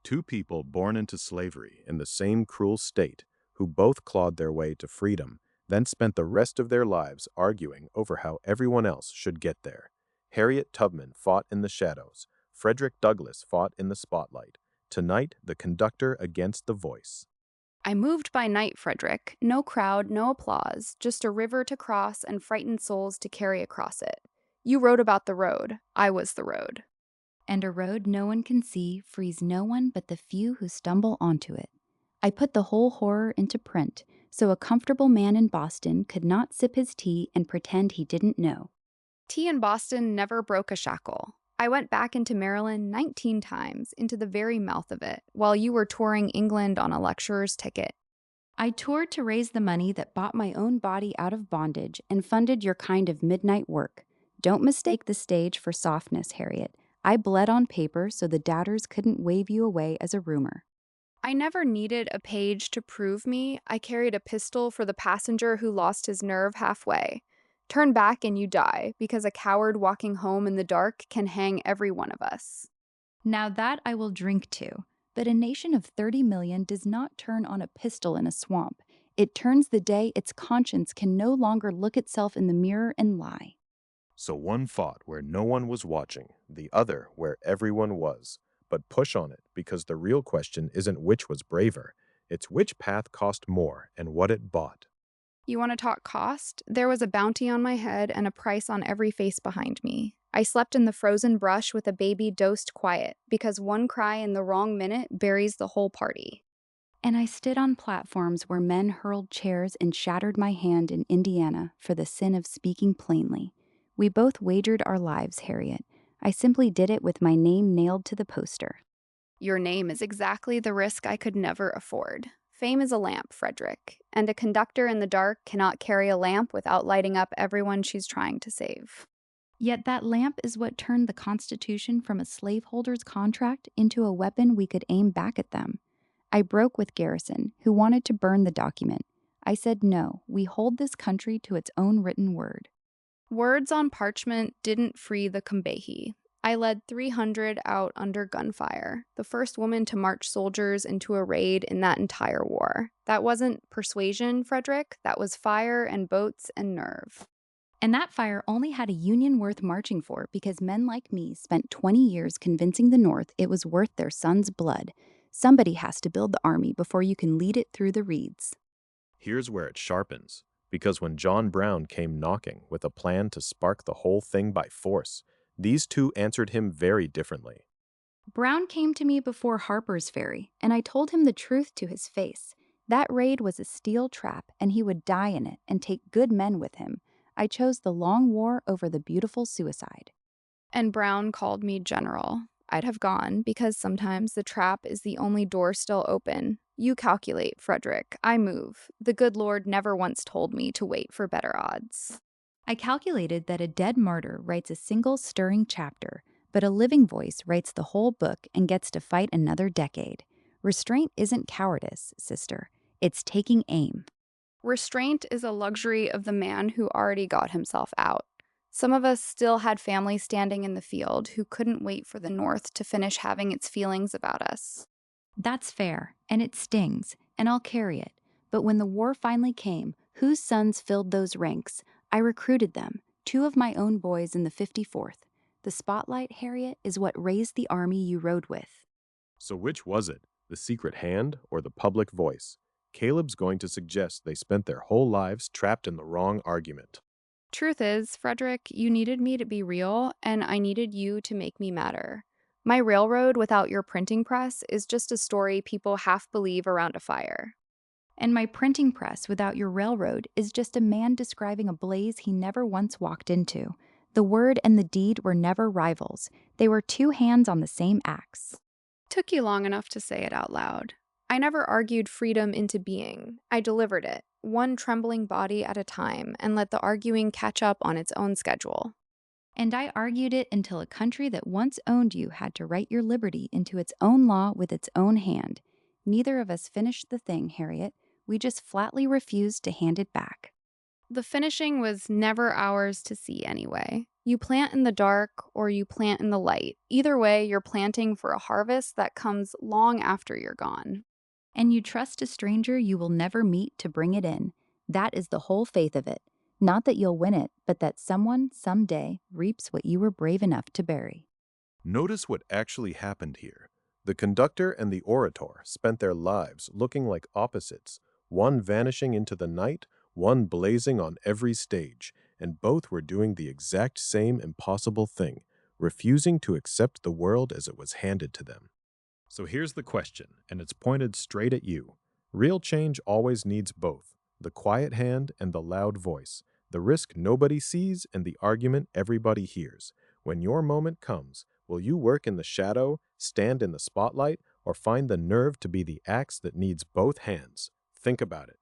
Two people born into slavery in the same cruel state, who both clawed their way to freedom, then spent the rest of their lives arguing over how everyone else should get there. Harriet Tubman fought in the shadows. Frederick Douglass fought in the spotlight. Tonight, the conductor against the voice. I moved by night, Frederick. No crowd, no applause, just a river to cross and frightened souls to carry across it. You wrote about the road. I was the road. And a road no one can see frees no one but the few who stumble onto it. I put the whole horror into print, so a comfortable man in Boston could not sip his tea and pretend he didn't know. Tea in Boston never broke a shackle. I went back into Maryland 19 times, into the very mouth of it, while you were touring England on a lecturer's ticket. I toured to raise the money that bought my own body out of bondage and funded your kind of midnight work. Don't mistake the stage for softness, Harriet. I bled on paper so the doubters couldn't wave you away as a rumor. I never needed a page to prove me. I carried a pistol for the passenger who lost his nerve halfway. Turn back and you die, because a coward walking home in the dark can hang every one of us. Now that I will drink to. But a nation of 30 million does not turn on a pistol in a swamp. It turns the day its conscience can no longer look itself in the mirror and lie. So one fought where no one was watching, the other where everyone was. But push on it, because the real question isn't which was braver, it's which path cost more and what it bought. You want to talk cost? There was a bounty on my head and a price on every face behind me. I slept in the frozen brush with a baby dosed quiet, because one cry in the wrong minute buries the whole party. And I stood on platforms where men hurled chairs and shattered my hand in Indiana for the sin of speaking plainly. We both wagered our lives, Harriet. I simply did it with my name nailed to the poster. Your name is exactly the risk I could never afford. Fame is a lamp, Frederick, and a conductor in the dark cannot carry a lamp without lighting up everyone she's trying to save. Yet that lamp is what turned the Constitution from a slaveholder's contract into a weapon we could aim back at them. I broke with Garrison, who wanted to burn the document. I said no, we hold this country to its own written word. Words on parchment didn't free the Combahee. I led 300 out under gunfire, the first woman to march soldiers into a raid in that entire war. That wasn't persuasion, Frederick. That was fire and boats and nerve. And that fire only had a union worth marching for because men like me spent 20 years convincing the North it was worth their sons' blood. Somebody has to build the army before you can lead it through the reeds. Here's where it sharpens, because when John Brown came knocking with a plan to spark the whole thing by force, these two answered him very differently. Brown came to me before Harper's Ferry, and I told him the truth to his face. That raid was a steel trap, and he would die in it and take good men with him. I chose the long war over the beautiful suicide. And Brown called me general. I'd have gone, because sometimes the trap is the only door still open. You calculate, Frederick. I move. The good Lord never once told me to wait for better odds. I calculated that a dead martyr writes a single stirring chapter, but a living voice writes the whole book and gets to fight another decade. Restraint isn't cowardice, sister. It's taking aim. Restraint is a luxury of the man who already got himself out. Some of us still had family standing in the field who couldn't wait for the North to finish having its feelings about us. That's fair, and it stings, and I'll carry it. But when the war finally came, whose sons filled those ranks? I recruited them, two of my own boys in the 54th. The spotlight, Harriet, is what raised the army you rode with. So which was it, the secret hand or the public voice? Caleb's going to suggest they spent their whole lives trapped in the wrong argument. Truth is, Frederick, you needed me to be real, and I needed you to make me matter. My railroad without your printing press is just a story people half believe around a fire. And my printing press without your railroad is just a man describing a blaze he never once walked into. The word and the deed were never rivals. They were two hands on the same axe. Took you long enough to say it out loud. I never argued freedom into being. I delivered it, one trembling body at a time, and let the arguing catch up on its own schedule. And I argued it until a country that once owned you had to write your liberty into its own law with its own hand. Neither of us finished the thing, Harriet. We just flatly refused to hand it back. The finishing was never ours to see anyway. You plant in the dark or you plant in the light. Either way, you're planting for a harvest that comes long after you're gone. And you trust a stranger you will never meet to bring it in. That is the whole faith of it. Not that you'll win it, but that someone, someday, reaps what you were brave enough to bury. Notice what actually happened here. The conductor and the orator spent their lives looking like opposites, one vanishing into the night, one blazing on every stage, and both were doing the exact same impossible thing, refusing to accept the world as it was handed to them. So here's the question, and it's pointed straight at you. Real change always needs both, the quiet hand and the loud voice, the risk nobody sees and the argument everybody hears. When your moment comes, will you work in the shadow, stand in the spotlight, or find the nerve to be the axe that needs both hands? Think about it.